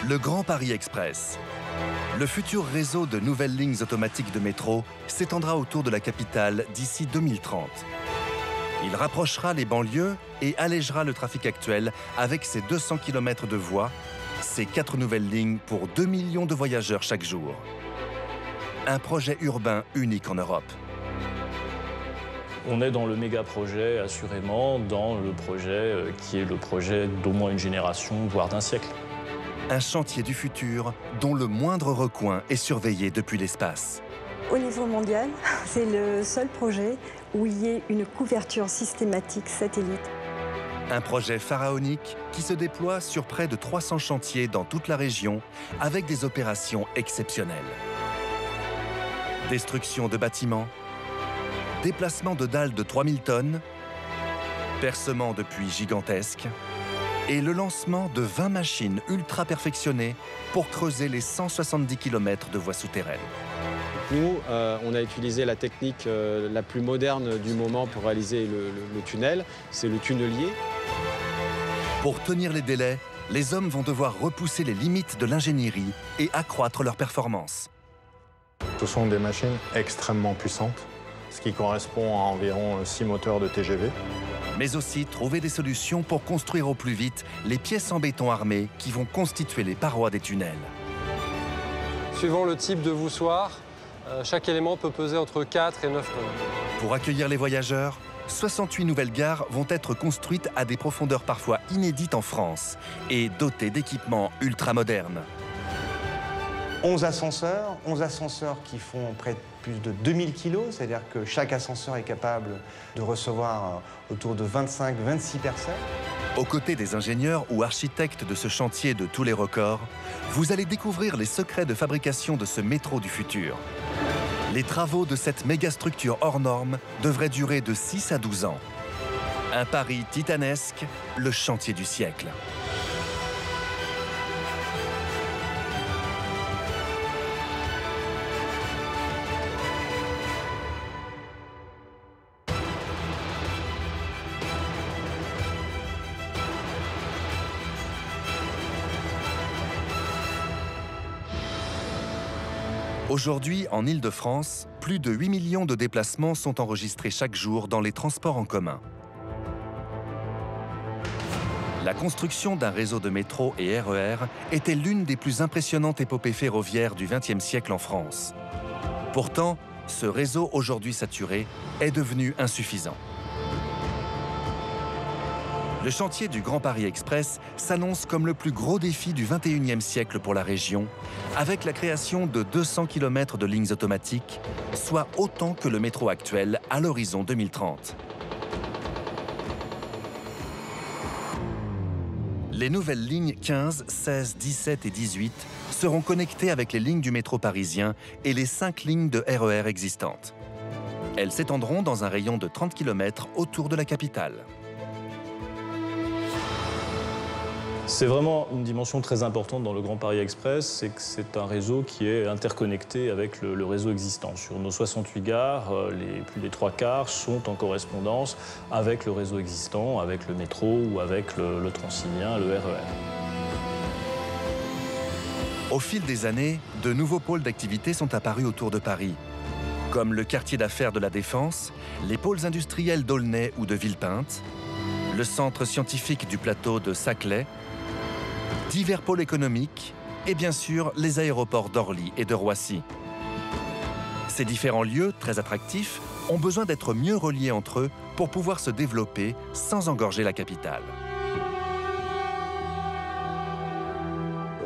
Le Grand Paris Express. Le futur réseau de nouvelles lignes automatiques de métro s'étendra autour de la capitale d'ici 2030. Il rapprochera les banlieues et allégera le trafic actuel avec ses 200 km de voies, ses 4 nouvelles lignes pour 2 millions de voyageurs chaque jour. Un projet urbain unique en Europe. On est dans le méga-projet, assurément, dans le projet qui est le projet d'au moins une génération, voire d'un siècle. Un chantier du futur dont le moindre recoin est surveillé depuis l'espace. Au niveau mondial, c'est le seul projet où il y ait une couverture systématique satellite. Un projet pharaonique qui se déploie sur près de 300 chantiers dans toute la région avec des opérations exceptionnelles. Destruction de bâtiments, déplacement de dalles de 3000 tonnes, percement de puits gigantesques et le lancement de 20 machines ultra perfectionnées pour creuser les 170 km de voies souterraines. Nous, on a utilisé la technique la plus moderne du moment pour réaliser le tunnel, c'est le tunnelier. Pour tenir les délais, les hommes vont devoir repousser les limites de l'ingénierie et accroître leur performance. Ce sont des machines extrêmement puissantes, ce qui correspond à environ 6 moteurs de TGV. Mais aussi trouver des solutions pour construire au plus vite les pièces en béton armé qui vont constituer les parois des tunnels. Suivant le type de voussoir, chaque élément peut peser entre 4 et 9 tonnes. Pour accueillir les voyageurs, 68 nouvelles gares vont être construites à des profondeurs parfois inédites en France et dotées d'équipements ultramodernes. 11 ascenseurs qui font près de plus de 2000 kg, c'est-à-dire que chaque ascenseur est capable de recevoir autour de 25-26 personnes. Aux côtés des ingénieurs ou architectes de ce chantier de tous les records, vous allez découvrir les secrets de fabrication de ce métro du futur. Les travaux de cette mégastructure hors norme devraient durer de 6 à 12 ans. Un pari titanesque, le chantier du siècle. Aujourd'hui, en Île-de-France, plus de 8 millions de déplacements sont enregistrés chaque jour dans les transports en commun. La construction d'un réseau de métro et RER était l'une des plus impressionnantes épopées ferroviaires du XXe siècle en France. Pourtant, ce réseau aujourd'hui saturé est devenu insuffisant. Le chantier du Grand Paris Express s'annonce comme le plus gros défi du XXIe siècle pour la région, avec la création de 200 km de lignes automatiques, soit autant que le métro actuel à l'horizon 2030. Les nouvelles lignes 15, 16, 17 et 18 seront connectées avec les lignes du métro parisien et les 5 lignes de RER existantes. Elles s'étendront dans un rayon de 30 km autour de la capitale. C'est vraiment une dimension très importante dans le Grand Paris Express, c'est que c'est un réseau qui est interconnecté avec le réseau existant. Sur nos 68 gares, plus des 3/4 sont en correspondance avec le réseau existant, avec le métro ou avec le Transilien, le RER. Au fil des années, de nouveaux pôles d'activité sont apparus autour de Paris, comme le quartier d'affaires de la Défense, les pôles industriels d'Aulnay ou de Villepinte, le centre scientifique du plateau de Saclay, divers pôles économiques et bien sûr les aéroports d'Orly et de Roissy. Ces différents lieux, très attractifs, ont besoin d'être mieux reliés entre eux pour pouvoir se développer sans engorger la capitale.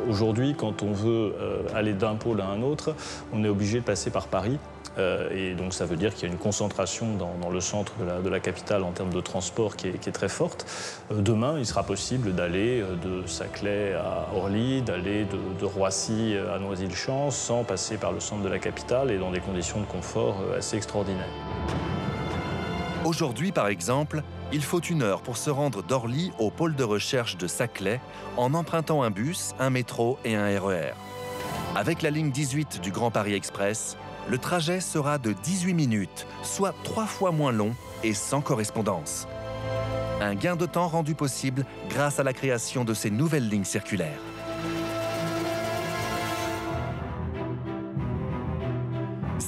Aujourd'hui, quand on veut aller d'un pôle à un autre, on est obligé de passer par Paris. Et donc ça veut dire qu'il y a une concentration dans le centre de la capitale en termes de transport qui est très forte. Demain, il sera possible d'aller de Saclay à Orly, d'aller de Roissy à Noisy-le-Champ sans passer par le centre de la capitale et dans des conditions de confort assez extraordinaires. Aujourd'hui, par exemple, il faut 1 heure pour se rendre d'Orly au pôle de recherche de Saclay en empruntant un bus, un métro et un RER. Avec la ligne 18 du Grand Paris Express, le trajet sera de 18 minutes, soit 3 fois moins long et sans correspondance. Un gain de temps rendu possible grâce à la création de ces nouvelles lignes circulaires.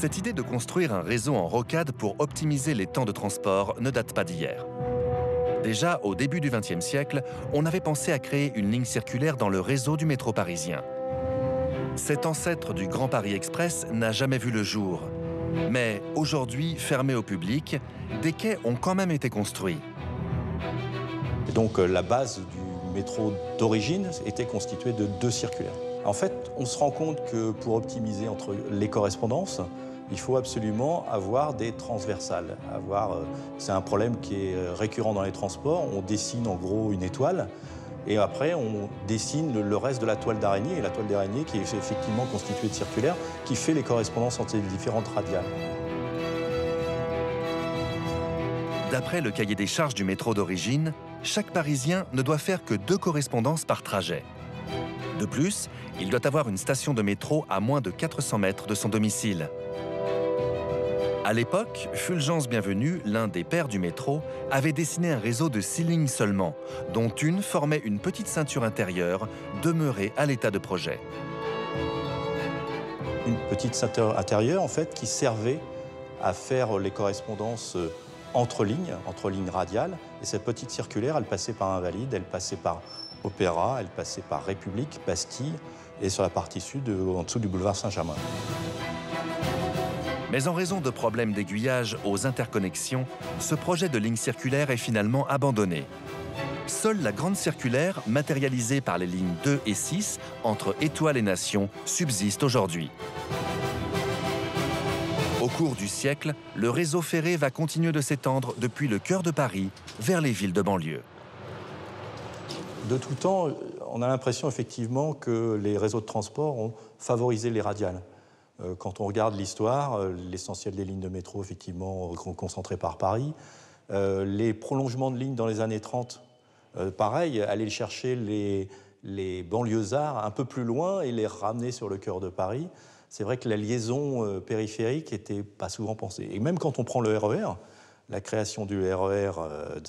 Cette idée de construire un réseau en rocade pour optimiser les temps de transport ne date pas d'hier. Déjà, au début du XXe siècle, on avait pensé à créer une ligne circulaire dans le réseau du métro parisien. Cet ancêtre du Grand Paris Express n'a jamais vu le jour. Mais aujourd'hui, fermé au public, des quais ont quand même été construits. Et donc la base du métro d'origine était constituée de 2 circulaires. En fait, on se rend compte que pour optimiser entre les correspondances, il faut absolument avoir des transversales. C'est un problème qui est récurrent dans les transports. On dessine en gros une étoile et après on dessine le reste de la toile d'araignée. Et la toile d'araignée qui est effectivement constituée de circulaires qui fait les correspondances entre les différentes radiales. D'après le cahier des charges du métro d'origine, chaque Parisien ne doit faire que 2 correspondances par trajet. De plus, il doit avoir une station de métro à moins de 400 mètres de son domicile. À l'époque, Fulgence Bienvenu, l'un des pères du métro, avait dessiné un réseau de 6 lignes seulement, dont une formait une petite ceinture intérieure, demeurée à l'état de projet. Une petite ceinture intérieure, en fait, qui servait à faire les correspondances entre lignes radiales. Et cette petite circulaire, elle passait par Invalides, elle passait par Opéra, elle passait par République, Bastille, et sur la partie sud, en dessous du boulevard Saint-Germain. Mais en raison de problèmes d'aiguillage aux interconnexions, ce projet de ligne circulaire est finalement abandonné. Seule la grande circulaire, matérialisée par les lignes 2 et 6, entre Étoile et Nation, subsiste aujourd'hui. Au cours du siècle, le réseau ferré va continuer de s'étendre depuis le cœur de Paris vers les villes de banlieue. De tout temps, on a l'impression effectivement que les réseaux de transport ont favorisé les radiales. Quand on regarde l'histoire, l'essentiel des lignes de métro, effectivement, concentrées par Paris. Les prolongements de lignes dans les années 30, pareil, aller chercher les banlieusards un peu plus loin et les ramener sur le cœur de Paris. C'est vrai que la liaison périphérique n'était pas souvent pensée. Et même quand on prend le RER, la création du RER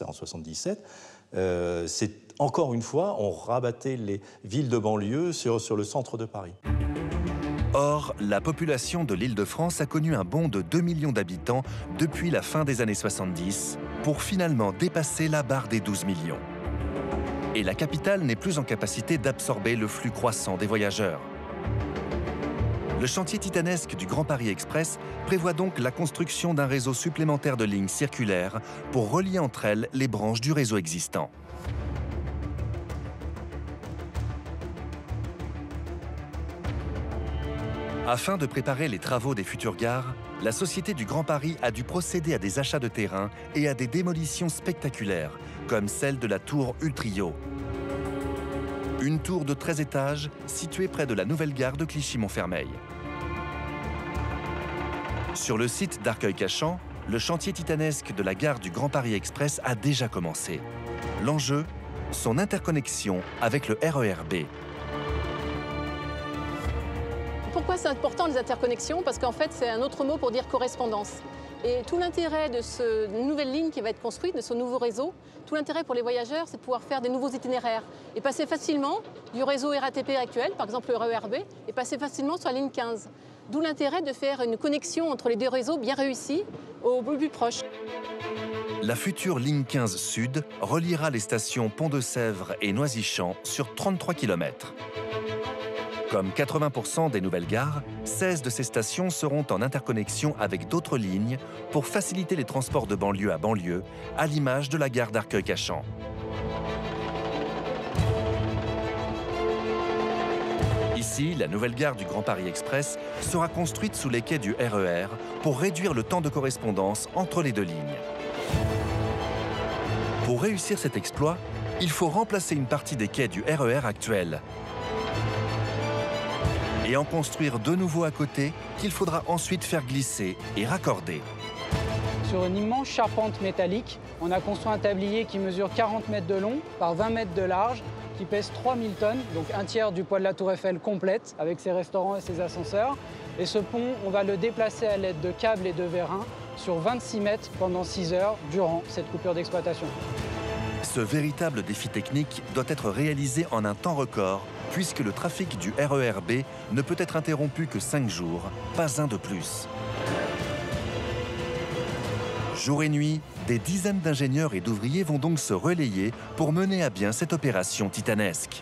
en 77, c'est encore une fois, on rabattait les villes de banlieue sur le centre de Paris. Or, la population de l'Île-de-France a connu un bond de 2 millions d'habitants depuis la fin des années 70, pour finalement dépasser la barre des 12 millions. Et la capitale n'est plus en capacité d'absorber le flux croissant des voyageurs. Le chantier titanesque du Grand Paris Express prévoit donc la construction d'un réseau supplémentaire de lignes circulaires pour relier entre elles les branches du réseau existant. Afin de préparer les travaux des futures gares, la Société du Grand Paris a dû procéder à des achats de terrain et à des démolitions spectaculaires, comme celle de la tour Ultrio. Une tour de 13 étages située près de la nouvelle gare de Clichy-Montfermeil. Sur le site d'Arcueil-Cachan, le chantier titanesque de la gare du Grand Paris Express a déjà commencé. L'enjeu, son interconnexion avec le RER B. Pourquoi c'est important les interconnexions? Parce qu'en fait, c'est un autre mot pour dire correspondance. Et tout l'intérêt de cette nouvelle ligne qui va être construite, de ce nouveau réseau, tout l'intérêt pour les voyageurs, c'est de pouvoir faire des nouveaux itinéraires et passer facilement du réseau RATP actuel, par exemple le RER-B, et passer facilement sur la ligne 15. D'où l'intérêt de faire une connexion entre les 2 réseaux bien réussie au plus proche. La future ligne 15 Sud reliera les stations Pont-de-Sèvres et Noisy-Champs sur 33 km. Comme 80% des nouvelles gares, 16 de ces stations seront en interconnexion avec d'autres lignes pour faciliter les transports de banlieue à banlieue, à l'image de la gare d'Arcueil-Cachan. Ici, la nouvelle gare du Grand Paris Express sera construite sous les quais du RER pour réduire le temps de correspondance entre les 2 lignes. Pour réussir cet exploit, il faut remplacer une partie des quais du RER actuel et en construire 2 nouveaux à côté qu'il faudra ensuite faire glisser et raccorder. Sur une immense charpente métallique, on a construit un tablier qui mesure 40 mètres de long par 20 mètres de large, qui pèse 3000 tonnes, donc un tiers du poids de la Tour Eiffel complète, avec ses restaurants et ses ascenseurs. Et ce pont, on va le déplacer à l'aide de câbles et de vérins sur 26 mètres pendant 6 heures durant cette coupure d'exploitation. Ce véritable défi technique doit être réalisé en un temps record, puisque le trafic du RER B ne peut être interrompu que 5 jours, pas un de plus. Jour et nuit, des dizaines d'ingénieurs et d'ouvriers vont donc se relayer pour mener à bien cette opération titanesque.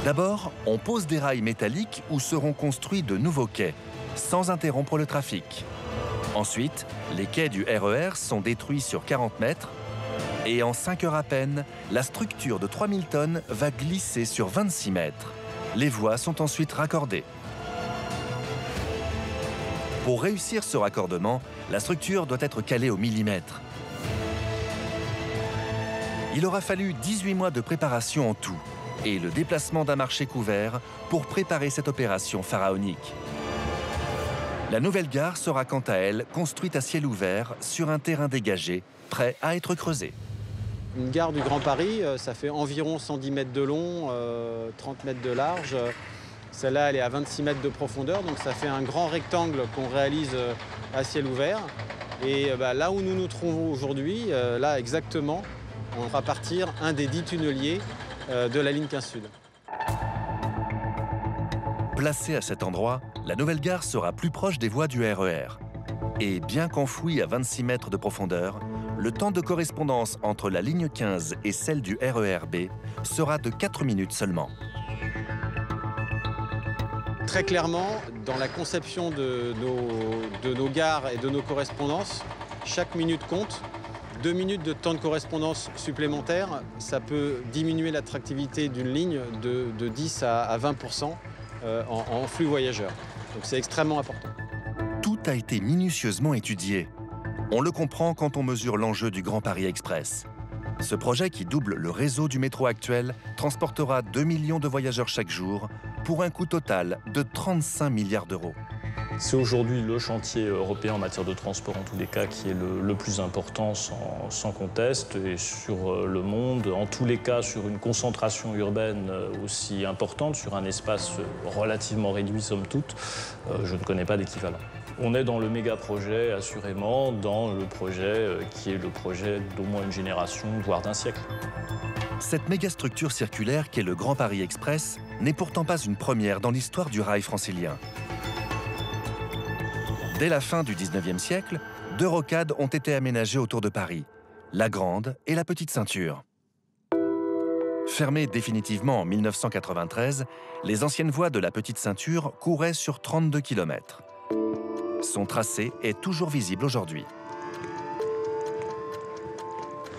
D'abord, on pose des rails métalliques où seront construits de nouveaux quais, sans interrompre le trafic. Ensuite, les quais du RER sont détruits sur 40 mètres et en 5 heures à peine, la structure de 3000 tonnes va glisser sur 26 mètres. Les voies sont ensuite raccordées. Pour réussir ce raccordement, la structure doit être calée au millimètre. Il aura fallu 18 mois de préparation en tout et le déplacement d'un marché couvert pour préparer cette opération pharaonique. La nouvelle gare sera quant à elle construite à ciel ouvert sur un terrain dégagé, prêt à être creusé. Une gare du Grand Paris, ça fait environ 110 mètres de long, 30 mètres de large. Celle-là, elle est à 26 mètres de profondeur, donc ça fait un grand rectangle qu'on réalise à ciel ouvert. Et là où nous nous trouvons aujourd'hui, là exactement, on va partir un des 10 tunneliers de la ligne 15 Sud. Placée à cet endroit, la nouvelle gare sera plus proche des voies du RER. Et bien qu'enfouie à 26 mètres de profondeur, le temps de correspondance entre la ligne 15 et celle du RER B sera de 4 minutes seulement. Très clairement, dans la conception de nos gares et de nos correspondances, chaque minute compte. 2 minutes de temps de correspondance supplémentaire, ça peut diminuer l'attractivité d'une ligne de 10 à 20% en flux voyageurs. Donc c'est extrêmement important. Tout a été minutieusement étudié. On le comprend quand on mesure l'enjeu du Grand Paris Express. Ce projet qui double le réseau du métro actuel transportera 2 millions de voyageurs chaque jour pour un coût total de 35 milliards d'euros. C'est aujourd'hui le chantier européen en matière de transport, en tous les cas, qui est le plus important sans conteste, et sur le monde, en tous les cas, sur une concentration urbaine aussi importante, sur un espace relativement réduit, somme toute, je ne connais pas d'équivalent. On est dans le méga-projet, assurément, dans le projet qui est le projet d'au moins une génération, voire d'un siècle. Cette mégastructure circulaire qu'est le Grand Paris Express n'est pourtant pas une première dans l'histoire du rail francilien. Dès la fin du XIXe siècle, 2 rocades ont été aménagées autour de Paris, la Grande et la Petite Ceinture. Fermées définitivement en 1993, les anciennes voies de la Petite Ceinture couraient sur 32 km. Son tracé est toujours visible aujourd'hui.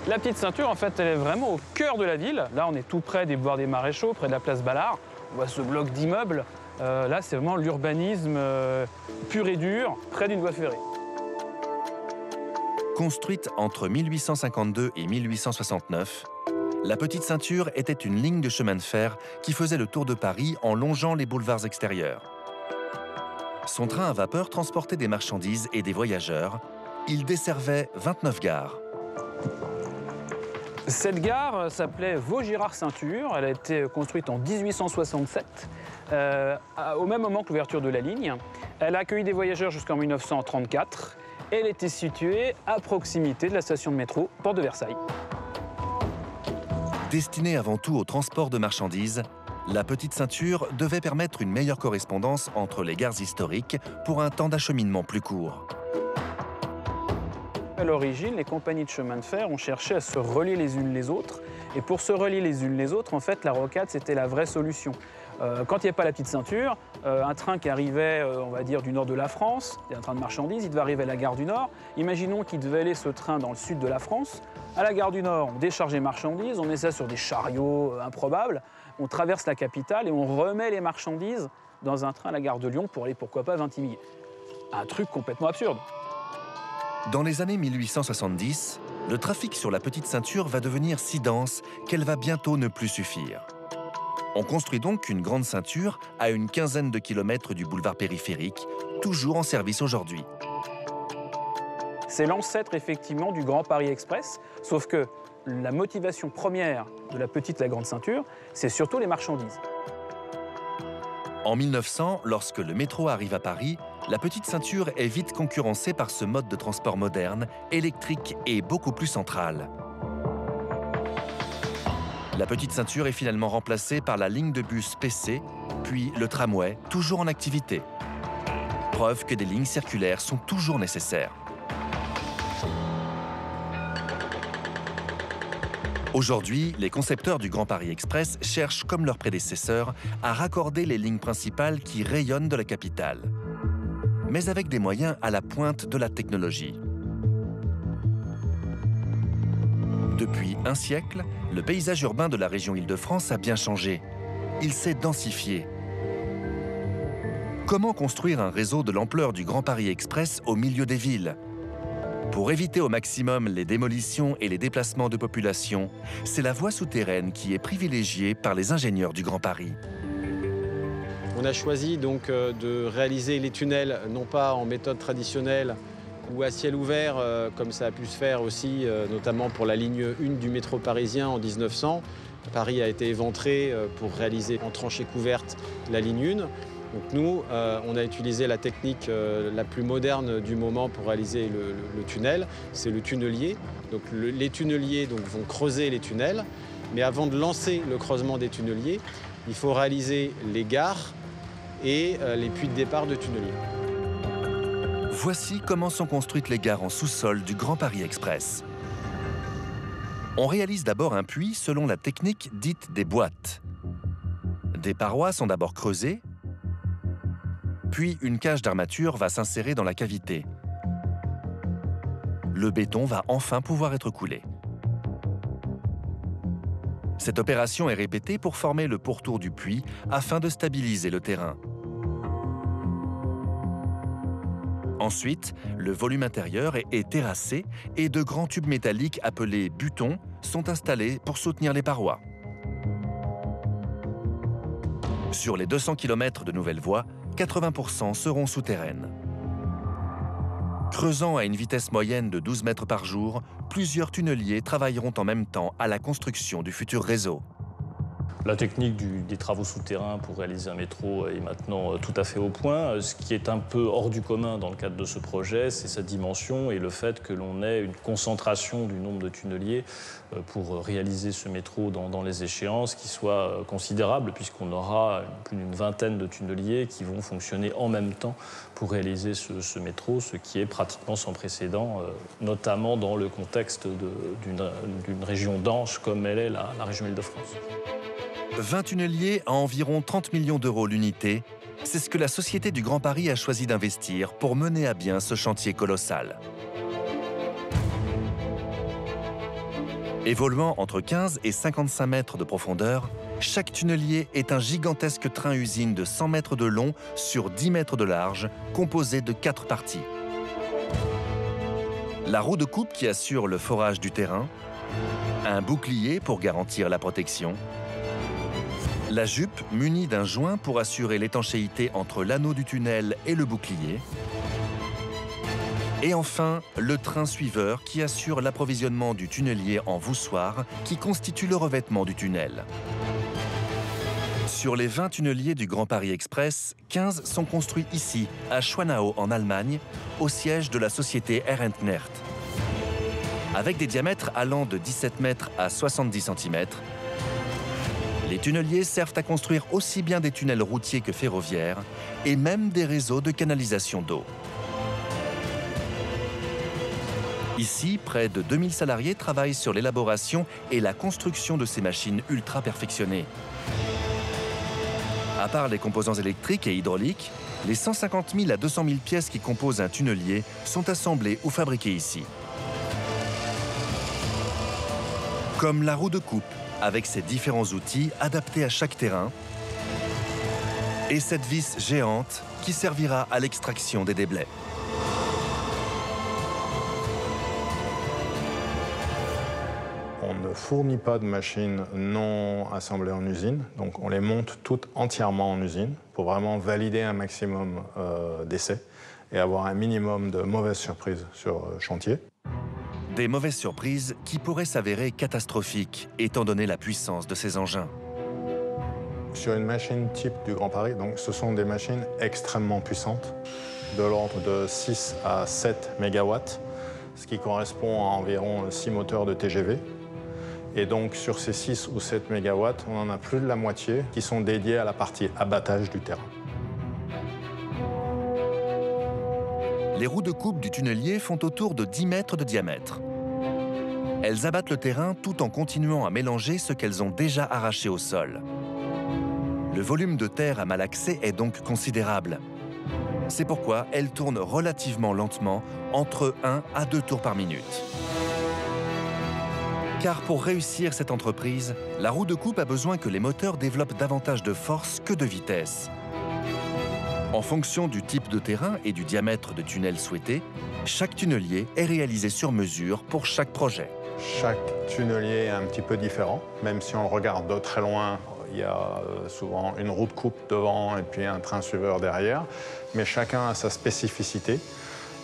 La Petite Ceinture, en fait, elle est vraiment au cœur de la ville. Là, on est tout près des boulevards des Maréchaux, près de la place Ballard. On voit ce bloc d'immeubles. Là, c'est vraiment l'urbanisme pur et dur, près d'une voie ferrée. Construite entre 1852 et 1869, la Petite Ceinture était une ligne de chemin de fer qui faisait le tour de Paris en longeant les boulevards extérieurs. Son train à vapeur transportait des marchandises et des voyageurs. Il desservait 29 gares. Cette gare s'appelait Vaugirard-Ceinture. Elle a été construite en 1867, au même moment que l'ouverture de la ligne. Elle a accueilli des voyageurs jusqu'en 1934. Elle était située à proximité de la station de métro Porte de Versailles. Destinée avant tout au transport de marchandises, la Petite Ceinture devait permettre une meilleure correspondance entre les gares historiques pour un temps d'acheminement plus court. À l'origine, les compagnies de chemin de fer ont cherché à se relier les unes les autres. Et pour se relier les unes les autres, en fait, la rocade, c'était la vraie solution. Quand il n'y avait pas la Petite Ceinture, un train qui arrivait, on va dire, du nord de la France, un train de marchandises, il devait arriver à la gare du Nord. Imaginons qu'il devait aller ce train dans le sud de la France. À la gare du Nord, on décharge les marchandises, on met ça sur des chariots improbables, on traverse la capitale et on remet les marchandises dans un train à la gare de Lyon pour aller, pourquoi pas, Vintimille. Un truc complètement absurde. Dans les années 1870, le trafic sur la Petite Ceinture va devenir si dense qu'elle va bientôt ne plus suffire. On construit donc une grande ceinture à une quinzaine de kilomètres du boulevard périphérique, toujours en service aujourd'hui. C'est l'ancêtre effectivement du Grand Paris Express, sauf que la motivation première de la Petite et la Grande Ceinture, c'est surtout les marchandises. En 1900, lorsque le métro arrive à Paris, la Petite Ceinture est vite concurrencée par ce mode de transport moderne, électrique et beaucoup plus central. La Petite Ceinture est finalement remplacée par la ligne de bus PC, puis le tramway, toujours en activité. Preuve que des lignes circulaires sont toujours nécessaires. Aujourd'hui, les concepteurs du Grand Paris Express cherchent, comme leurs prédécesseurs, à raccorder les lignes principales qui rayonnent de la capitale, mais avec des moyens à la pointe de la technologie. Depuis un siècle, le paysage urbain de la région Île-de-France a bien changé. Il s'est densifié. Comment construire un réseau de l'ampleur du Grand Paris Express au milieu des villes? Pour éviter au maximum les démolitions et les déplacements de population, c'est la voie souterraine qui est privilégiée par les ingénieurs du Grand Paris. On a choisi donc de réaliser les tunnels non pas en méthode traditionnelle ou à ciel ouvert, comme ça a pu se faire aussi, notamment pour la ligne 1 du métro parisien en 1900. Paris a été éventré pour réaliser en tranchée couverte la ligne 1. Donc nous, on a utilisé la technique la plus moderne du moment pour réaliser le tunnel, c'est le tunnelier. Donc les tunneliers vont creuser les tunnels, mais avant de lancer le creusement des tunneliers, il faut réaliser les gares et les puits de départ de tunneliers. Voici comment sont construites les gares en sous-sol du Grand Paris Express. On réalise d'abord un puits selon la technique dite des boîtes. Des parois sont d'abord creusées, puis une cage d'armature va s'insérer dans la cavité. Le béton va enfin pouvoir être coulé. Cette opération est répétée pour former le pourtour du puits afin de stabiliser le terrain. Ensuite, le volume intérieur est terrassé et de grands tubes métalliques appelés butons sont installés pour soutenir les parois. Sur les 200 km de nouvelles voies, 80% seront souterraines. Creusant à une vitesse moyenne de 12 mètres par jour, plusieurs tunneliers travailleront en même temps à la construction du futur réseau. La technique des travaux souterrains pour réaliser un métro est maintenant tout à fait au point. Ce qui est un peu hors du commun dans le cadre de ce projet, c'est sa dimension et le fait que l'on ait une concentration du nombre de tunneliers pour réaliser ce métro dans les échéances qui soit considérable, puisqu'on aura plus d'une vingtaine de tunneliers qui vont fonctionner en même temps pour réaliser ce métro, ce qui est pratiquement sans précédent, notamment dans le contexte d'une région dense comme elle est la région Île-de-France. 20 tunneliers à environ 30 millions d'euros l'unité, c'est ce que la Société du Grand Paris a choisi d'investir pour mener à bien ce chantier colossal. Évoluant entre 15 et 55 mètres de profondeur, chaque tunnelier est un gigantesque train-usine de 100 mètres de long sur 10 mètres de large, composé de 4 parties. La roue de coupe qui assure le forage du terrain, un bouclier pour garantir la protection, la jupe munie d'un joint pour assurer l'étanchéité entre l'anneau du tunnel et le bouclier. Et enfin, le train suiveur qui assure l'approvisionnement du tunnelier en voussoir qui constitue le revêtement du tunnel. Sur les 20 tunneliers du Grand Paris Express, 15 sont construits ici, à Schwanau en Allemagne, au siège de la société R&Nert. Avec des diamètres allant de 17 mètres à 70 cm, les tunneliers servent à construire aussi bien des tunnels routiers que ferroviaires et même des réseaux de canalisation d'eau. Ici, près de 2000 salariés travaillent sur l'élaboration et la construction de ces machines ultra perfectionnées. À part les composants électriques et hydrauliques, les 150 000 à 200 000 pièces qui composent un tunnelier sont assemblées ou fabriquées ici. Comme la roue de coupe, avec ses différents outils adaptés à chaque terrain, et cette vis géante qui servira à l'extraction des déblais. On ne fournit pas de machines non assemblées en usine, donc on les monte toutes entièrement en usine pour vraiment valider un maximum d'essais et avoir un minimum de mauvaises surprises sur chantier. Des mauvaises surprises qui pourraient s'avérer catastrophiques, étant donné la puissance de ces engins. Sur une machine type du Grand Paris, donc, ce sont des machines extrêmement puissantes, de l'ordre de 6 à 7 MW, ce qui correspond à environ 6 moteurs de TGV. Et donc, sur ces 6 ou 7 MW, on en a plus de la moitié qui sont dédiés à la partie abattage du terrain. Les roues de coupe du tunnelier font autour de 10 mètres de diamètre. Elles abattent le terrain tout en continuant à mélanger ce qu'elles ont déjà arraché au sol. Le volume de terre à malaxer est donc considérable. C'est pourquoi elles tournent relativement lentement, entre 1 à 2 tours par minute. Car pour réussir cette entreprise, la roue de coupe a besoin que les moteurs développent davantage de force que de vitesse. En fonction du type de terrain et du diamètre de tunnel souhaité, chaque tunnelier est réalisé sur mesure pour chaque projet. Chaque tunnelier est un petit peu différent, même si on regarde de très loin. Il y a souvent une roue de coupe devant et puis un train suiveur derrière, mais chacun a sa spécificité.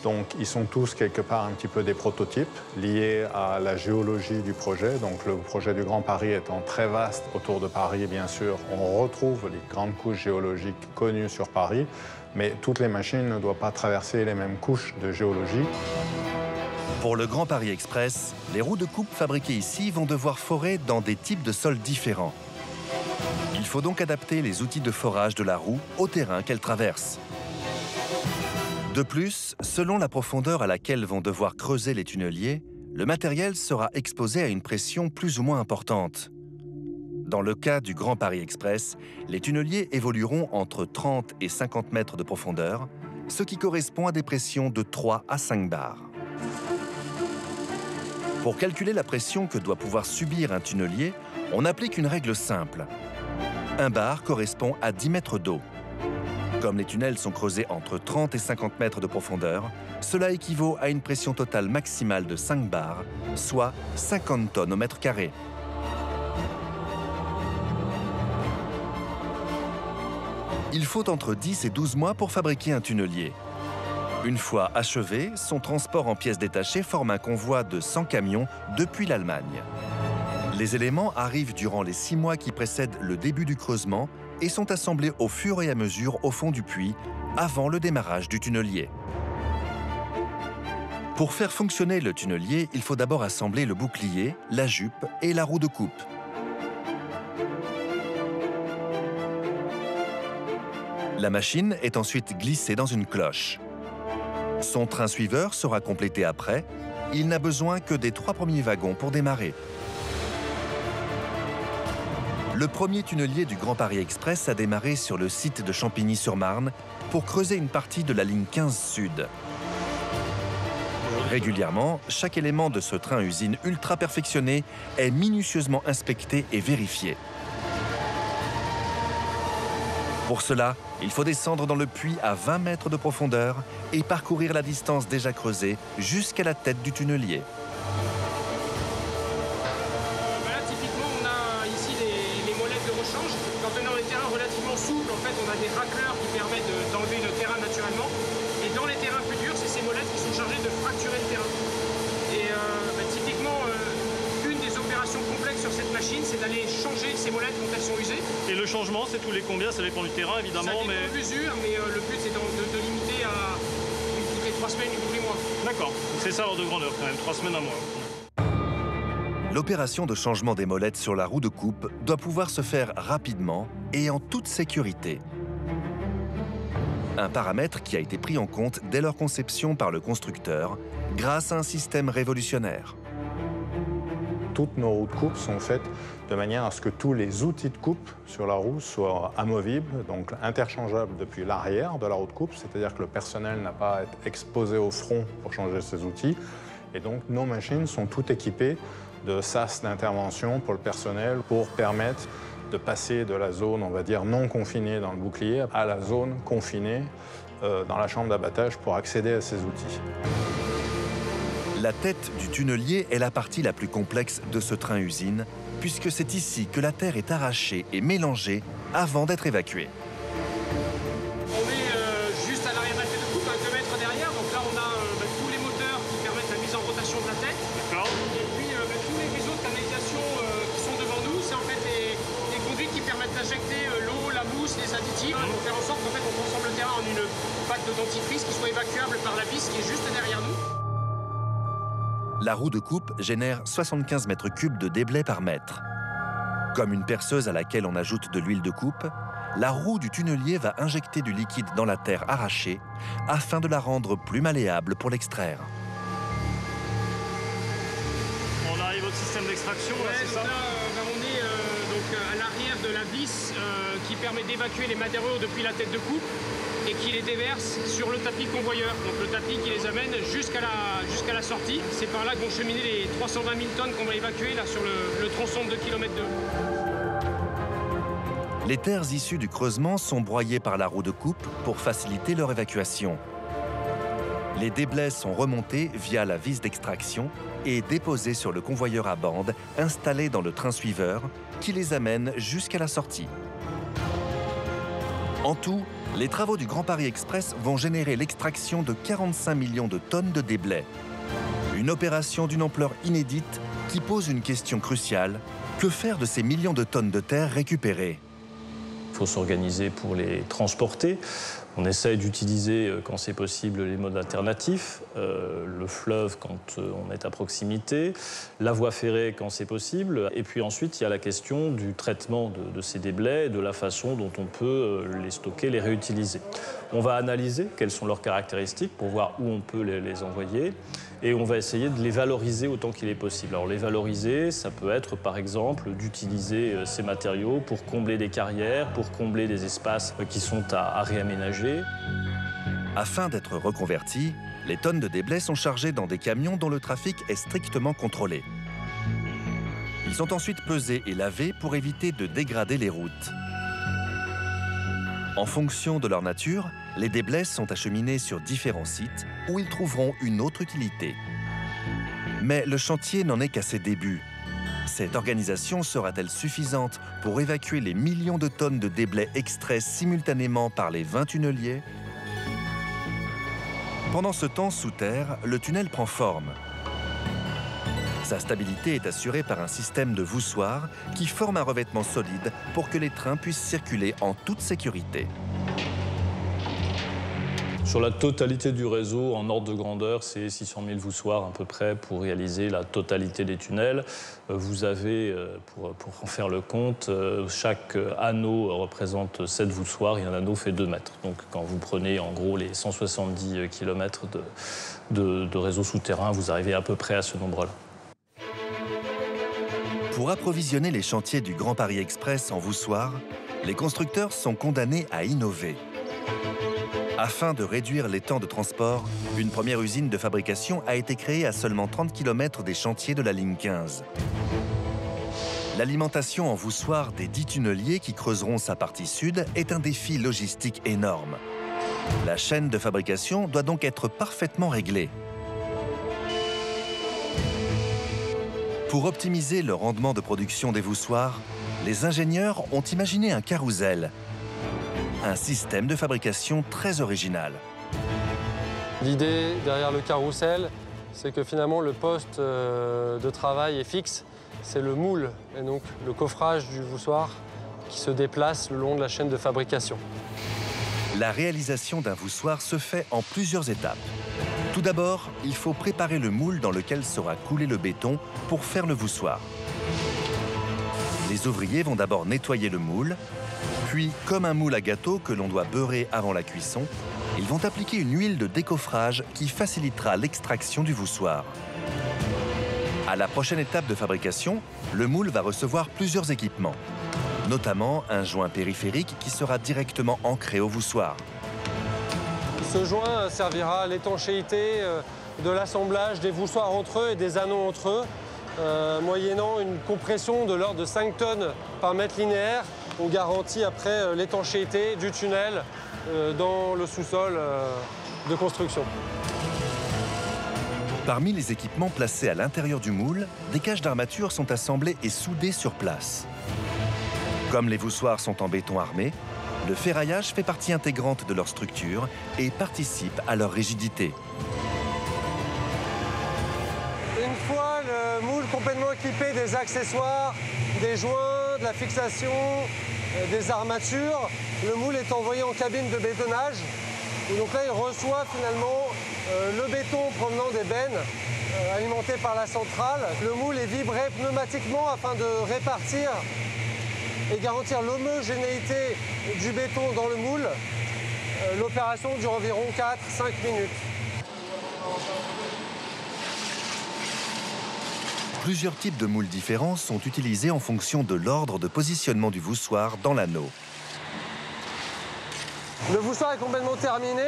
Donc ils sont tous quelque part un petit peu des prototypes liés à la géologie du projet. Donc le projet du Grand Paris étant très vaste autour de Paris, bien sûr, on retrouve les grandes couches géologiques connues sur Paris, mais toutes les machines ne doivent pas traverser les mêmes couches de géologie. Pour le Grand Paris Express, les roues de coupe fabriquées ici vont devoir forer dans des types de sols différents. Il faut donc adapter les outils de forage de la roue au terrain qu'elle traverse. De plus, selon la profondeur à laquelle vont devoir creuser les tunneliers, le matériel sera exposé à une pression plus ou moins importante. Dans le cas du Grand Paris Express, les tunneliers évolueront entre 30 et 50 mètres de profondeur, ce qui correspond à des pressions de 3 à 5 bars. Pour calculer la pression que doit pouvoir subir un tunnelier, on applique une règle simple. Un bar correspond à 10 mètres d'eau. Comme les tunnels sont creusés entre 30 et 50 mètres de profondeur, cela équivaut à une pression totale maximale de 5 bars, soit 50 tonnes au mètre carré. Il faut entre 10 et 12 mois pour fabriquer un tunnelier. Une fois achevé, son transport en pièces détachées forme un convoi de 100 camions depuis l'Allemagne. Les éléments arrivent durant les 6 mois qui précèdent le début du creusement et sont assemblés au fur et à mesure au fond du puits, avant le démarrage du tunnelier. Pour faire fonctionner le tunnelier, il faut d'abord assembler le bouclier, la jupe et la roue de coupe. La machine est ensuite glissée dans une cloche. Son train suiveur sera complété après. Il n'a besoin que des 3 premiers wagons pour démarrer. Le premier tunnelier du Grand Paris Express a démarré sur le site de Champigny-sur-Marne pour creuser une partie de la ligne 15 Sud. Régulièrement, chaque élément de ce train-usine ultra perfectionné est minutieusement inspecté et vérifié. Pour cela, il faut descendre dans le puits à 20 mètres de profondeur et parcourir la distance déjà creusée jusqu'à la tête du tunnelier. Voilà, typiquement, on a ici les molettes de rechange. Quand on est dans les terrains relativement souples, en fait, on a des racleurs qui permettent d'enlever le terrain naturellement. Et dans les terrains plus durs, c'est ces molettes qui sont chargées de fracturer le terrain. Et typiquement, une des opérations complexes sur cette machine, c'est d'aller changer ces molettes quand elles sont usées. Et le changement, c'est tous les combien? Ça dépend du terrain, évidemment. Ça dépend de l'usure, mais le but, c'est de limiter à toutes les 3 semaines, tous les mois. D'accord, c'est ça l'ordre de grandeur quand même, 3 semaines, un mois. L'opération de changement des molettes sur la roue de coupe doit pouvoir se faire rapidement et en toute sécurité. Un paramètre qui a été pris en compte dès leur conception par le constructeur, grâce à un système révolutionnaire. Toutes nos roues de coupe sont faites de manière à ce que tous les outils de coupe sur la roue soient amovibles, donc interchangeables depuis l'arrière de la roue de coupe, c'est-à-dire que le personnel n'a pas à être exposé au front pour changer ses outils. Et donc nos machines sont toutes équipées de sas d'intervention pour le personnel pour permettre de passer de la zone, on va dire, non confinée dans le bouclier à la zone confinée dans la chambre d'abattage pour accéder à ces outils. La tête du tunnelier est la partie la plus complexe de ce train-usine, puisque c'est ici que la terre est arrachée et mélangée avant d'être évacuée. On est juste à l'arrière de la tête de coupe, à 2 mètres derrière. Donc là, on a tous les moteurs qui permettent la mise en rotation de la tête. D'accord. Et puis tous les réseaux de canalisation qui sont devant nous, c'est en fait les conduites qui permettent d'injecter l'eau, la mousse, les additifs, pour faire en sorte qu'en fait, on transforme le terrain en une pâte de dentifrice qui soit évacuable par la vis qui est juste derrière nous. La roue de coupe génère 75 mètres cubes de déblai par mètre. Comme une perceuse à laquelle on ajoute de l'huile de coupe, la roue du tunnelier va injecter du liquide dans la terre arrachée afin de la rendre plus malléable pour l'extraire. On a votre système d'extraction, c'est ça? Là, on est à l'arrière de la vis qui permet d'évacuer les matériaux depuis la tête de coupe et qui les déverse sur le tapis convoyeur. Donc le tapis qui les amène jusqu'à la sortie. C'est par là que vont cheminer les 320 000 tonnes qu'on va évacuer là, sur le tronçon de 2,2 km. Les terres issues du creusement sont broyées par la roue de coupe pour faciliter leur évacuation. Les déblais sont remontés via la vis d'extraction et déposés sur le convoyeur à bande installé dans le train suiveur qui les amène jusqu'à la sortie. En tout, les travaux du Grand Paris Express vont générer l'extraction de 45 millions de tonnes de déblais. Une opération d'une ampleur inédite qui pose une question cruciale. Que faire de ces millions de tonnes de terre récupérées ? Il faut s'organiser pour les transporter. On essaye d'utiliser, quand c'est possible, les modes alternatifs. Le fleuve, quand on est à proximité. La voie ferrée, quand c'est possible. Et puis ensuite, il y a la question du traitement de ces déblais et de la façon dont on peut les stocker, les réutiliser. On va analyser quelles sont leurs caractéristiques pour voir où on peut les envoyer. Et on va essayer de les valoriser autant qu'il est possible. Alors les valoriser, ça peut être par exemple d'utiliser ces matériaux pour combler des carrières, pour combler des espaces qui sont à réaménager. Afin d'être reconvertis, les tonnes de déblais sont chargées dans des camions dont le trafic est strictement contrôlé. Ils sont ensuite pesés et lavés pour éviter de dégrader les routes. En fonction de leur nature, les déblais sont acheminés sur différents sites où ils trouveront une autre utilité. Mais le chantier n'en est qu'à ses débuts. Cette organisation sera-t-elle suffisante pour évacuer les millions de tonnes de déblais extraits simultanément par les 20 tunneliers? Pendant ce temps, sous terre, le tunnel prend forme. Sa stabilité est assurée par un système de voussoirs qui forme un revêtement solide pour que les trains puissent circuler en toute sécurité. Sur la totalité du réseau, en ordre de grandeur, c'est 600 000 voussoirs à peu près pour réaliser la totalité des tunnels. Vous avez, pour en faire le compte, chaque anneau représente 7 voussoirs et un anneau fait 2 mètres. Donc quand vous prenez en gros les 170 km de réseau souterrain, vous arrivez à peu près à ce nombre-là. Pour approvisionner les chantiers du Grand Paris Express en voussoirs, les constructeurs sont condamnés à innover. Afin de réduire les temps de transport, une première usine de fabrication a été créée à seulement 30 km des chantiers de la ligne 15. L'alimentation en voussoirs des 10 tunneliers qui creuseront sa partie sud est un défi logistique énorme. La chaîne de fabrication doit donc être parfaitement réglée. Pour optimiser le rendement de production des voussoirs, les ingénieurs ont imaginé un carrousel, un système de fabrication très original. L'idée derrière le carrousel, c'est que finalement le poste de travail est fixe, c'est le moule et donc le coffrage du voussoir qui se déplace le long de la chaîne de fabrication. La réalisation d'un voussoir se fait en plusieurs étapes. Tout d'abord, il faut préparer le moule dans lequel sera coulé le béton pour faire le voussoir. Les ouvriers vont d'abord nettoyer le moule, puis, comme un moule à gâteau que l'on doit beurrer avant la cuisson, ils vont appliquer une huile de décoffrage qui facilitera l'extraction du voussoir. À la prochaine étape de fabrication, le moule va recevoir plusieurs équipements, notamment un joint périphérique qui sera directement ancré au voussoir. Ce joint servira à l'étanchéité de l'assemblage des voussoirs entre eux et des anneaux entre eux, moyennant une compression de l'ordre de 5 tonnes par mètre linéaire. On garantit après l'étanchéité du tunnel dans le sous-sol de construction. Parmi les équipements placés à l'intérieur du moule, des cages d'armature sont assemblées et soudées sur place. Comme les voussoirs sont en béton armé, le ferraillage fait partie intégrante de leur structure et participe à leur rigidité. Une fois le moule complètement équipé des accessoires, des joints, de la fixation, des armatures, le moule est envoyé en cabine de bétonnage. Et donc là, il reçoit finalement le béton provenant des bennes alimentées par la centrale. Le moule est vibré pneumatiquement afin de répartir et garantir l'homogénéité du béton dans le moule. L'opération dure environ 4-5 minutes. Plusieurs types de moules différents sont utilisés en fonction de l'ordre de positionnement du voussoir dans l'anneau. Le voussoir est complètement terminé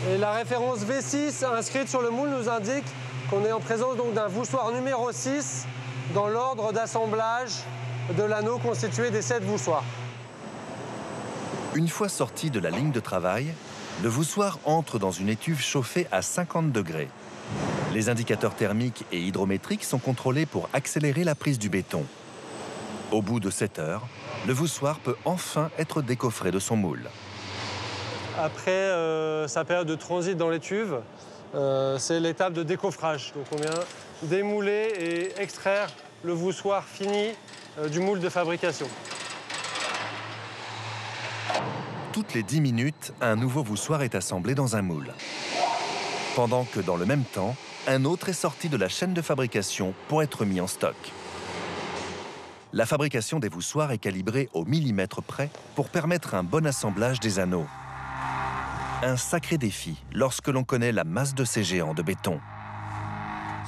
et la référence V6 inscrite sur le moule nous indique qu'on est en présence d'un voussoir numéro 6 dans l'ordre d'assemblage de l'anneau constitué des 7 voussoirs. Une fois sorti de la ligne de travail, le voussoir entre dans une étuve chauffée à 50 degrés. Les indicateurs thermiques et hydrométriques sont contrôlés pour accélérer la prise du béton. Au bout de 7 heures, le voussoir peut enfin être décoffré de son moule. Après sa période de transit dans l'étuve, c'est l'étape de décoffrage. Donc on vient démouler et extraire le voussoir fini du moule de fabrication. Toutes les 10 minutes, un nouveau voussoir est assemblé dans un moule. Pendant que, dans le même temps, un autre est sorti de la chaîne de fabrication pour être mis en stock. La fabrication des voussoirs est calibrée au millimètre près pour permettre un bon assemblage des anneaux. Un sacré défi lorsque l'on connaît la masse de ces géants de béton.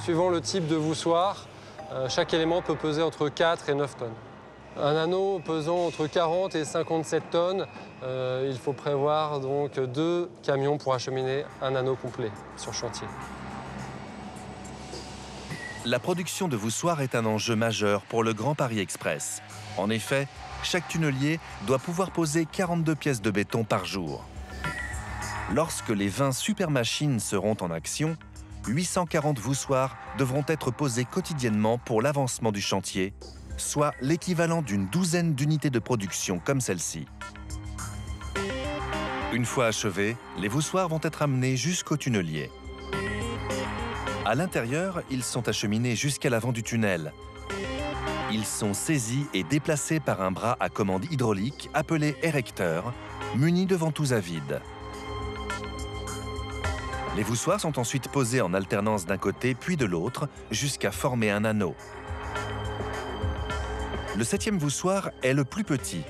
Suivant le type de voussoir, chaque élément peut peser entre 4 et 9 tonnes. Un anneau pesant entre 40 et 57 tonnes, il faut prévoir donc 2 camions pour acheminer un anneau complet sur chantier. La production de voussoirs est un enjeu majeur pour le Grand Paris Express. En effet, chaque tunnelier doit pouvoir poser 42 pièces de béton par jour. Lorsque les 20 supermachines seront en action, 840 voussoirs devront être posés quotidiennement pour l'avancement du chantier, soit l'équivalent d'une douzaine d'unités de production comme celle-ci. Une fois achevés, les voussoirs vont être amenés jusqu'au tunnelier. À l'intérieur, ils sont acheminés jusqu'à l'avant du tunnel. Ils sont saisis et déplacés par un bras à commande hydraulique appelé érecteur, muni de ventouses à vide. Les voussoirs sont ensuite posés en alternance d'un côté puis de l'autre jusqu'à former un anneau. Le 7e voussoir est le plus petit.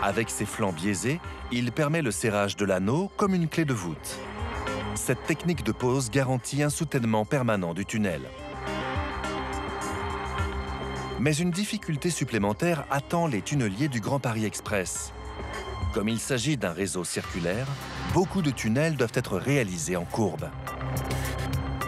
Avec ses flancs biaisés, il permet le serrage de l'anneau comme une clé de voûte. Cette technique de pose garantit un soutènement permanent du tunnel. Mais une difficulté supplémentaire attend les tunneliers du Grand Paris Express. Comme il s'agit d'un réseau circulaire, beaucoup de tunnels doivent être réalisés en courbe.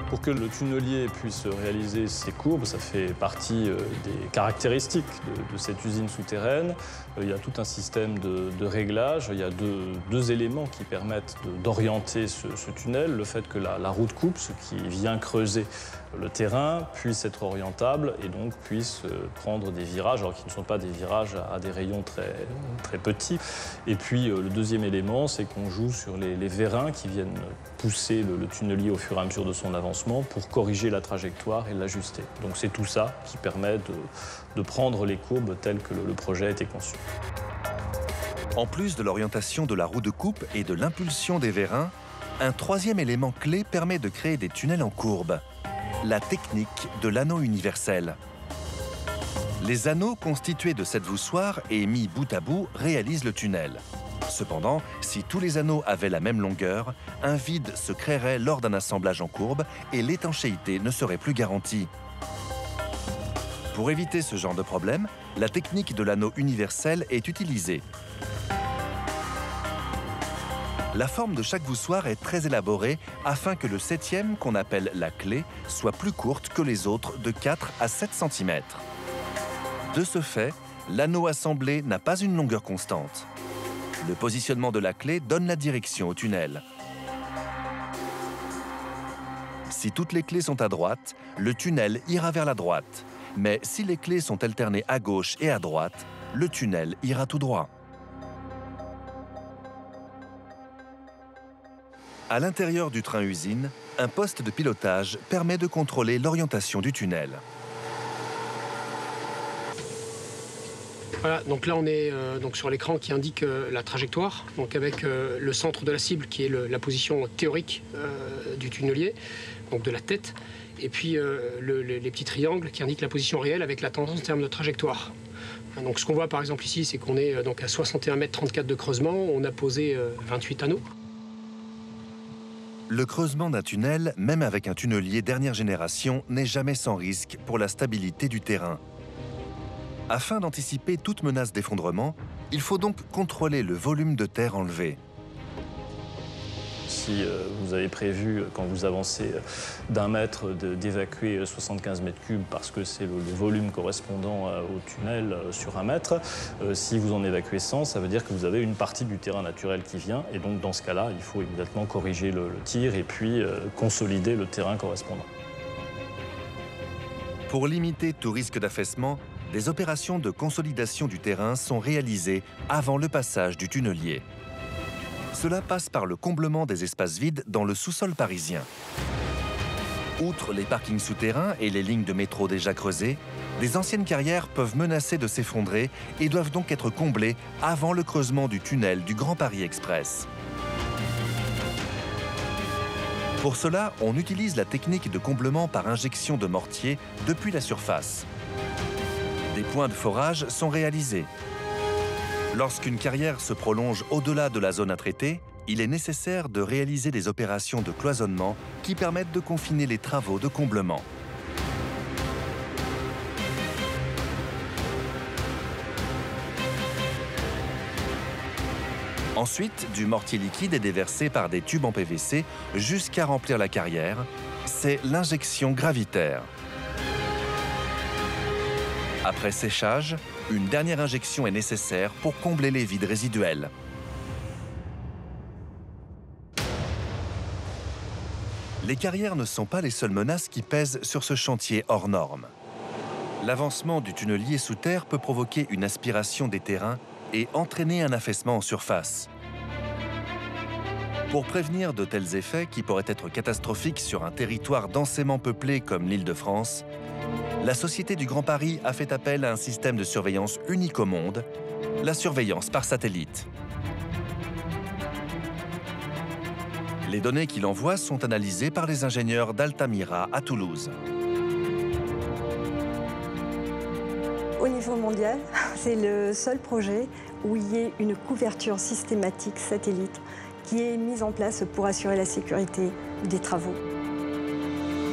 Pour que le tunnelier puisse réaliser ces courbes, ça fait partie des caractéristiques de cette usine souterraine. Il y a tout un système de réglage. Il y a deux éléments qui permettent d'orienter ce tunnel. Le fait que la roue de coupe, ce qui vient creuser le terrain, puisse être orientable et donc puisse prendre des virages, alors qu'ils ne sont pas des virages à des rayons très petits. Et puis le deuxième élément, c'est qu'on joue sur les vérins qui viennent pousser le tunnelier au fur et à mesure de son avancement pour corriger la trajectoire et l'ajuster. Donc c'est tout ça qui permet de prendre les courbes telles que le projet a été conçu. En plus de l'orientation de la roue de coupe et de l'impulsion des vérins, un troisième élément clé permet de créer des tunnels en courbe. La technique de l'anneau universel. Les anneaux constitués de 7 voussoirs et mis bout à bout réalisent le tunnel. Cependant, si tous les anneaux avaient la même longueur, un vide se créerait lors d'un assemblage en courbe et l'étanchéité ne serait plus garantie. Pour éviter ce genre de problème, la technique de l'anneau universel est utilisée. La forme de chaque voussoir est très élaborée afin que le 7e, qu'on appelle la clé, soit plus courte que les autres de 4 à 7 cm. De ce fait, l'anneau assemblé n'a pas une longueur constante. Le positionnement de la clé donne la direction au tunnel. Si toutes les clés sont à droite, le tunnel ira vers la droite. Mais si les clés sont alternées à gauche et à droite, le tunnel ira tout droit. À l'intérieur du train-usine, un poste de pilotage permet de contrôler l'orientation du tunnel. Voilà, donc là on est sur l'écran qui indique la trajectoire, donc avec le centre de la cible qui est la position théorique du tunnelier, donc de la tête, et puis les petits triangles qui indiquent la position réelle avec la tendance en termes de trajectoire. Donc ce qu'on voit par exemple ici, c'est qu'on est donc à 61 mètres 34 de creusement, on a posé 28 anneaux. Le creusement d'un tunnel, même avec un tunnelier dernière génération, n'est jamais sans risque pour la stabilité du terrain. Afin d'anticiper toute menace d'effondrement, il faut donc contrôler le volume de terre enlevé. Si vous avez prévu, quand vous avancez d'1 mètre, d'évacuer 75 mètres cubes parce que c'est le volume correspondant au tunnel sur 1 mètre, si vous en évacuez 100, ça veut dire que vous avez une partie du terrain naturel qui vient. Et donc, dans ce cas-là, il faut immédiatement corriger le tir et puis consolider le terrain correspondant. Pour limiter tout risque d'affaissement, des opérations de consolidation du terrain sont réalisées avant le passage du tunnelier. Cela passe par le comblement des espaces vides dans le sous-sol parisien. Outre les parkings souterrains et les lignes de métro déjà creusées, des anciennes carrières peuvent menacer de s'effondrer et doivent donc être comblées avant le creusement du tunnel du Grand Paris Express. Pour cela, on utilise la technique de comblement par injection de mortier depuis la surface. Des points de forage sont réalisés. Lorsqu'une carrière se prolonge au-delà de la zone à traiter, il est nécessaire de réaliser des opérations de cloisonnement qui permettent de confiner les travaux de comblement. Ensuite, du mortier liquide est déversé par des tubes en PVC jusqu'à remplir la carrière. C'est l'injection gravitaire. Après séchage, une dernière injection est nécessaire pour combler les vides résiduels. Les carrières ne sont pas les seules menaces qui pèsent sur ce chantier hors norme. L'avancement du tunnelier sous terre peut provoquer une aspiration des terrains et entraîner un affaissement en surface. Pour prévenir de tels effets qui pourraient être catastrophiques sur un territoire densément peuplé comme l'Île-de-France, la Société du Grand Paris a fait appel à un système de surveillance unique au monde, la surveillance par satellite. Les données qu'il envoie sont analysées par les ingénieurs d'Altamira à Toulouse. Au niveau mondial, c'est le seul projet où il y ait une couverture systématique satellite qui est mise en place pour assurer la sécurité des travaux.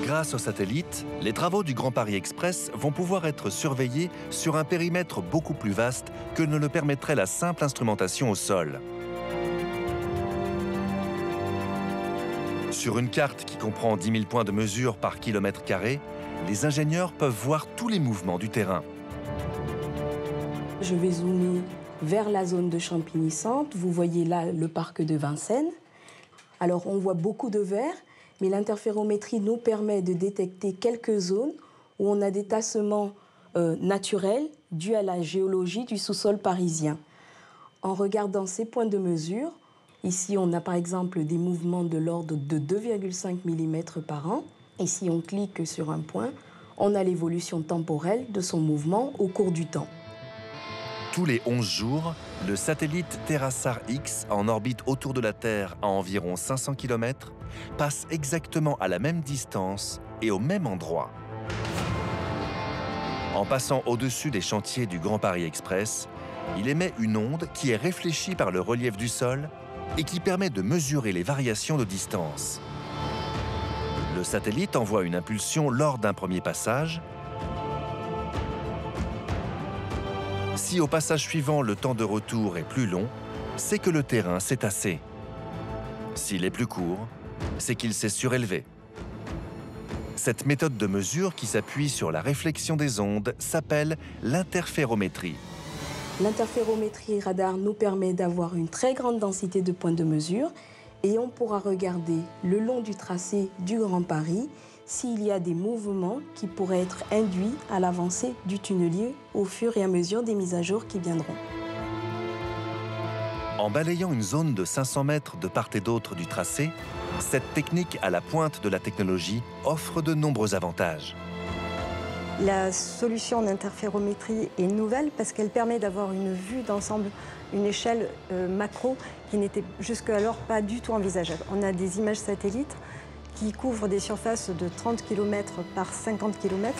Grâce aux satellites, les travaux du Grand Paris Express vont pouvoir être surveillés sur un périmètre beaucoup plus vaste que ne le permettrait la simple instrumentation au sol. Sur une carte qui comprend 10 000 points de mesure par kilomètre carré, les ingénieurs peuvent voir tous les mouvements du terrain. Je vais zoomer vers la zone de Champigny-Centre. Vous voyez là le parc de Vincennes. Alors on voit beaucoup de vert, mais l'interférométrie nous permet de détecter quelques zones où on a des tassements naturels dus à la géologie du sous-sol parisien. En regardant ces points de mesure, ici on a par exemple des mouvements de l'ordre de 2,5 mm par an. Et si on clique sur un point, on a l'évolution temporelle de son mouvement au cours du temps. Tous les 11 jours, le satellite TerraSAR X, en orbite autour de la Terre à environ 500 km, passe exactement à la même distance et au même endroit. En passant au-dessus des chantiers du Grand Paris Express, il émet une onde qui est réfléchie par le relief du sol et qui permet de mesurer les variations de distance. Le satellite envoie une impulsion lors d'un premier passage. Si au passage suivant, le temps de retour est plus long, c'est que le terrain s'est tassé. S'il est plus court, c'est qu'il s'est surélevé. Cette méthode de mesure qui s'appuie sur la réflexion des ondes s'appelle l'interférométrie. L'interférométrie radar nous permet d'avoir une très grande densité de points de mesure et on pourra regarder le long du tracé du Grand Paris s'il y a des mouvements qui pourraient être induits à l'avancée du tunnelier au fur et à mesure des mises à jour qui viendront. En balayant une zone de 500 mètres de part et d'autre du tracé, cette technique à la pointe de la technologie offre de nombreux avantages. La solution d'interférométrie est nouvelle parce qu'elle permet d'avoir une vue d'ensemble, une échelle macro qui n'était jusqu'alors pas du tout envisageable. On a des images satellites qui couvrent des surfaces de 30 km par 50 km.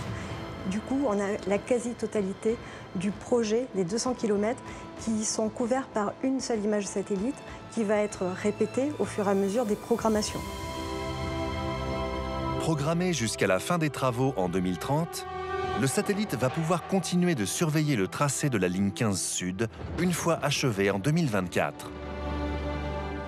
Du coup, on a la quasi-totalité du projet, des 200 km, qui sont couverts par une seule image satellite qui va être répétée au fur et à mesure des programmations. Programmé jusqu'à la fin des travaux en 2030, le satellite va pouvoir continuer de surveiller le tracé de la ligne 15 Sud une fois achevé en 2024.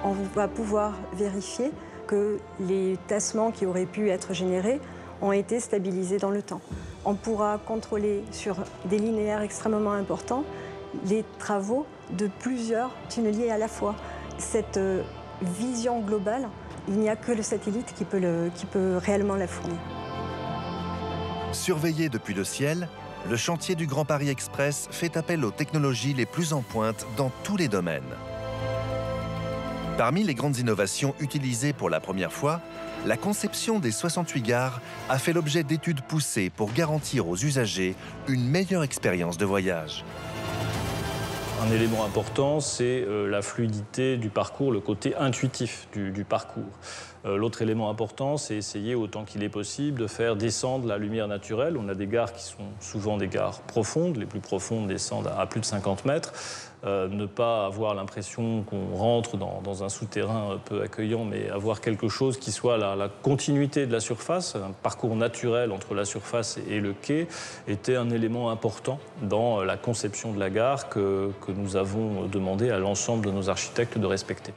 On va pouvoir vérifier que les tassements qui auraient pu être générés ont été stabilisés dans le temps. On pourra contrôler sur des linéaires extrêmement importants les travaux de plusieurs tunneliers à la fois. Cette vision globale, il n'y a que le satellite qui peut réellement la fournir. Surveillé depuis le ciel, le chantier du Grand Paris Express fait appel aux technologies les plus en pointe dans tous les domaines. Parmi les grandes innovations utilisées pour la première fois, la conception des 68 gares a fait l'objet d'études poussées pour garantir aux usagers une meilleure expérience de voyage. Un élément important, c'est la fluidité du parcours, le côté intuitif du parcours. L'autre élément important, c'est essayer autant qu'il est possible de faire descendre la lumière naturelle. On a des gares qui sont souvent des gares profondes, les plus profondes descendent à plus de 50 mètres. Ne pas avoir l'impression qu'on rentre dans un souterrain peu accueillant, mais avoir quelque chose qui soit la continuité de la surface, un parcours naturel entre la surface et le quai, était un élément important dans la conception de la gare que nous avons demandé à l'ensemble de nos architectes de respecter.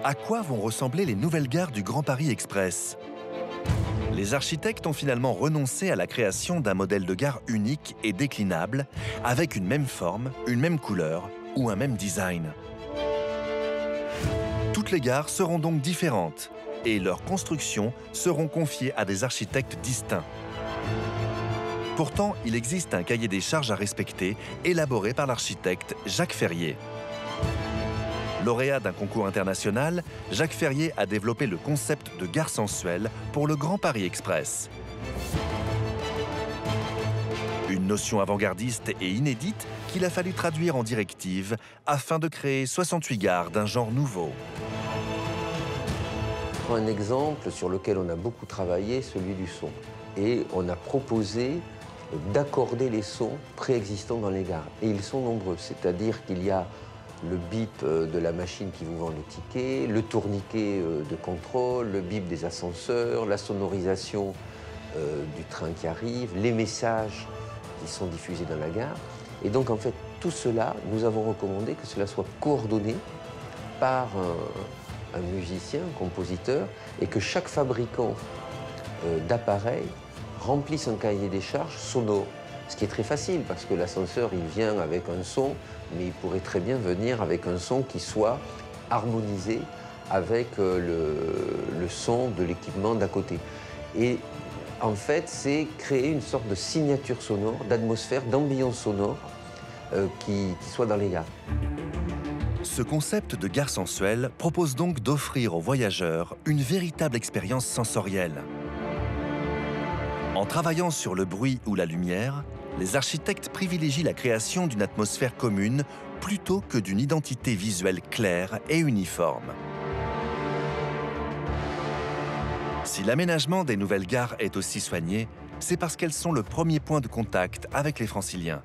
À quoi vont ressembler les nouvelles gares du Grand Paris Express ? Les architectes ont finalement renoncé à la création d'un modèle de gare unique et déclinable, avec une même forme, une même couleur ou un même design. Toutes les gares seront donc différentes et leurs constructions seront confiées à des architectes distincts. Pourtant, il existe un cahier des charges à respecter, élaboré par l'architecte Jacques Ferrier. Lauréat d'un concours international, Jacques Ferrier a développé le concept de gare sensuelle pour le Grand Paris Express. Une notion avant-gardiste et inédite qu'il a fallu traduire en directive afin de créer 68 gares d'un genre nouveau. Je prends un exemple sur lequel on a beaucoup travaillé, celui du son. Et on a proposé d'accorder les sons préexistants dans les gares. Et ils sont nombreux, c'est-à-dire qu'il y a le bip de la machine qui vous vend le ticket, le tourniquet de contrôle, le bip des ascenseurs, la sonorisation du train qui arrive, les messages qui sont diffusés dans la gare. Et donc, en fait, tout cela, nous avons recommandé que cela soit coordonné par un musicien, un compositeur, et que chaque fabricant d'appareils remplisse un cahier des charges sonore. Ce qui est très facile, parce que l'ascenseur, il vient avec un son, mais il pourrait très bien venir avec un son qui soit harmonisé avec le son de l'équipement d'à côté. Et en fait, c'est créer une sorte de signature sonore, d'atmosphère, d'ambiance sonore qui soit dans les gares. Ce concept de gare sensuelle propose donc d'offrir aux voyageurs une véritable expérience sensorielle. En travaillant sur le bruit ou la lumière, les architectes privilégient la création d'une atmosphère commune plutôt que d'une identité visuelle claire et uniforme. Si l'aménagement des nouvelles gares est aussi soigné, c'est parce qu'elles sont le premier point de contact avec les Franciliens.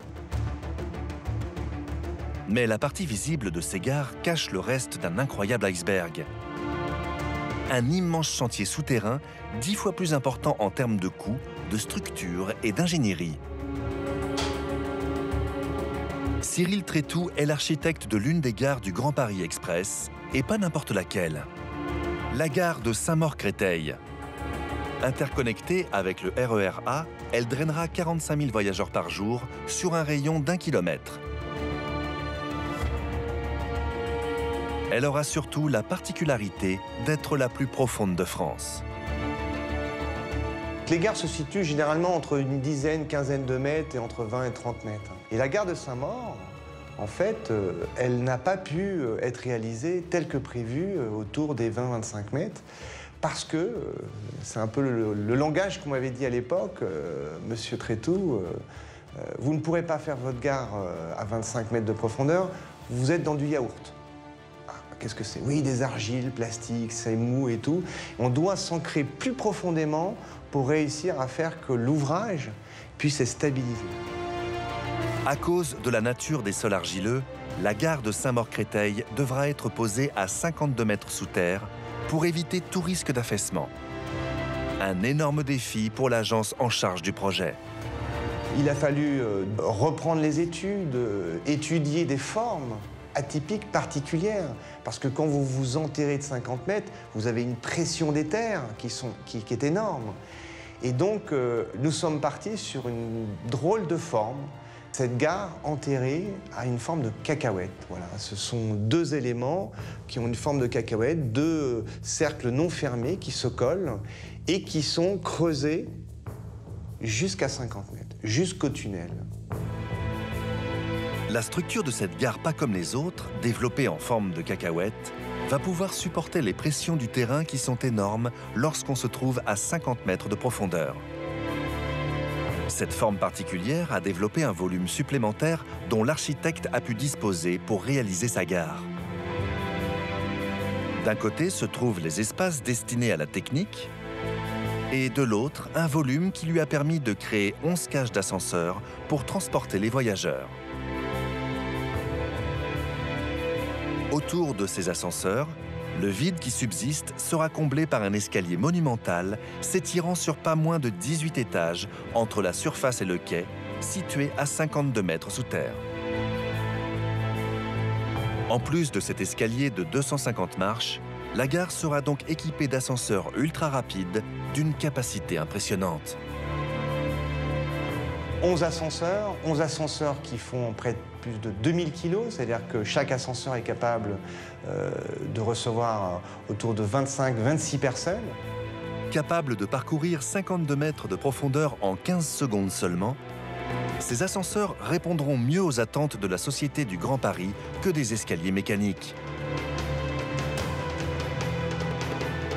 Mais la partie visible de ces gares cache le reste d'un incroyable iceberg. Un immense chantier souterrain, 10 fois plus important en termes de coûts, de structure et d'ingénierie. Cyril Trétout est l'architecte de l'une des gares du Grand Paris Express, et pas n'importe laquelle. La gare de Saint-Maur-Créteil. Interconnectée avec le RER A, elle drainera 45 000 voyageurs par jour sur un rayon d'1 kilomètre. Elle aura surtout la particularité d'être la plus profonde de France. Les gares se situent généralement entre une dizaine, quinzaine de mètres et entre 20 et 30 mètres. Et la gare de Saint-Maur, en fait, elle n'a pas pu être réalisée telle que prévue autour des 20-25 mètres parce que c'est un peu le langage qu'on m'avait dit à l'époque, Monsieur Trétout, vous ne pourrez pas faire votre gare à 25 mètres de profondeur, vous êtes dans du yaourt. Qu'est-ce que c'est? Oui, des argiles, plastiques, c'est mou et tout. On doit s'ancrer plus profondément pour réussir à faire que l'ouvrage puisse être stabilisé. À cause de la nature des sols argileux, la gare de Saint-Maur-Créteil devra être posée à 52 mètres sous terre pour éviter tout risque d'affaissement. Un énorme défi pour l'agence en charge du projet. Il a fallu reprendre les études, étudier des formes atypiques, particulières. Parce que quand vous vous enterrez de 50 mètres, vous avez une pression des terres qui est énorme. Et donc, nous sommes partis sur une drôle de forme. Cette gare enterrée a une forme de cacahuète. Voilà. Ce sont deux éléments qui ont une forme de cacahuète, deux cercles non fermés qui se collent et qui sont creusés jusqu'à 50 mètres, jusqu'au tunnel. La structure de cette gare, pas comme les autres, développée en forme de cacahuète, va pouvoir supporter les pressions du terrain qui sont énormes lorsqu'on se trouve à 50 mètres de profondeur. Cette forme particulière a développé un volume supplémentaire dont l'architecte a pu disposer pour réaliser sa gare. D'un côté se trouvent les espaces destinés à la technique et de l'autre, un volume qui lui a permis de créer 11 cages d'ascenseurs pour transporter les voyageurs. Autour de ces ascenseurs, le vide qui subsiste sera comblé par un escalier monumental s'étirant sur pas moins de 18 étages entre la surface et le quai, situé à 52 mètres sous terre. En plus de cet escalier de 250 marches, la gare sera donc équipée d'ascenseurs ultra rapides d'une capacité impressionnante. 11 ascenseurs qui font près de plus de 2000 kg, c'est-à-dire que chaque ascenseur est capable de recevoir autour de 25-26 personnes. Capable de parcourir 52 mètres de profondeur en 15 secondes seulement, ces ascenseurs répondront mieux aux attentes de la Société du Grand Paris que des escaliers mécaniques.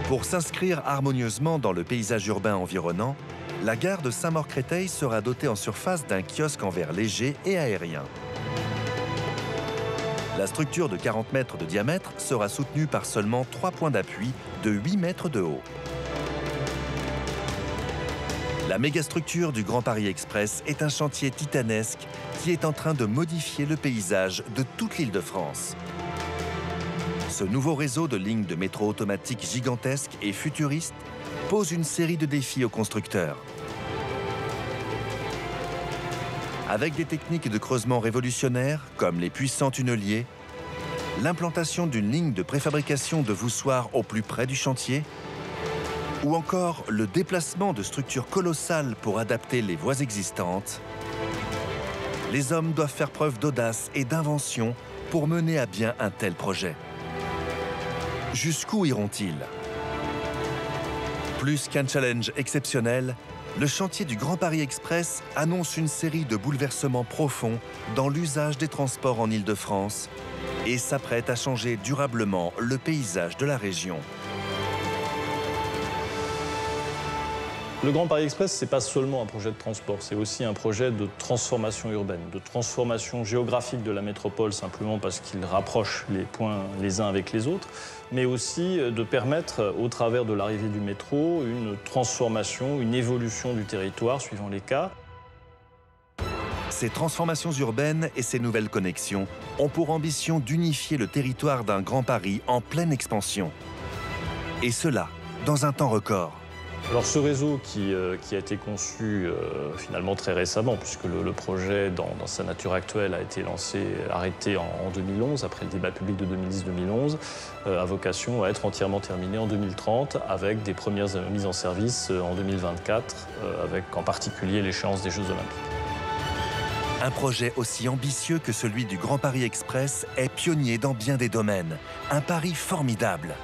Pour s'inscrire harmonieusement dans le paysage urbain environnant, la gare de Saint-Maur-Créteil sera dotée en surface d'un kiosque en verre léger et aérien. La structure de 40 mètres de diamètre sera soutenue par seulement 3 points d'appui de 8 mètres de haut. La mégastructure du Grand Paris Express est un chantier titanesque qui est en train de modifier le paysage de toute l'Île-de-France. Ce nouveau réseau de lignes de métro automatique gigantesque et futuriste pose une série de défis aux constructeurs. Avec des techniques de creusement révolutionnaires, comme les puissants tunneliers, l'implantation d'une ligne de préfabrication de voussoirs au plus près du chantier, ou encore le déplacement de structures colossales pour adapter les voies existantes, les hommes doivent faire preuve d'audace et d'invention pour mener à bien un tel projet. Jusqu'où iront-ils ? Plus qu'un challenge exceptionnel, le chantier du Grand Paris Express annonce une série de bouleversements profonds dans l'usage des transports en Île-de-France et s'apprête à changer durablement le paysage de la région. Le Grand Paris Express, ce n'est pas seulement un projet de transport, c'est aussi un projet de transformation urbaine, de transformation géographique de la métropole, simplement parce qu'il rapproche les points les uns avec les autres, mais aussi de permettre, au travers de l'arrivée du métro, une transformation, une évolution du territoire suivant les cas. Ces transformations urbaines et ces nouvelles connexions ont pour ambition d'unifier le territoire d'un Grand Paris en pleine expansion. Et cela, dans un temps record. Alors ce réseau qui a été conçu finalement très récemment, puisque le projet dans sa nature actuelle a été arrêté en 2011, après le débat public de 2010-2011, a vocation à être entièrement terminé en 2030, avec des premières mises en service en 2024, avec en particulier l'échéance des Jeux Olympiques. Un projet aussi ambitieux que celui du Grand Paris Express est pionnier dans bien des domaines. Un pari formidable.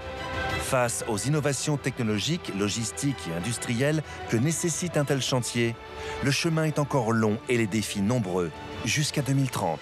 Face aux innovations technologiques, logistiques et industrielles que nécessite un tel chantier, le chemin est encore long et les défis nombreux, jusqu'à 2030.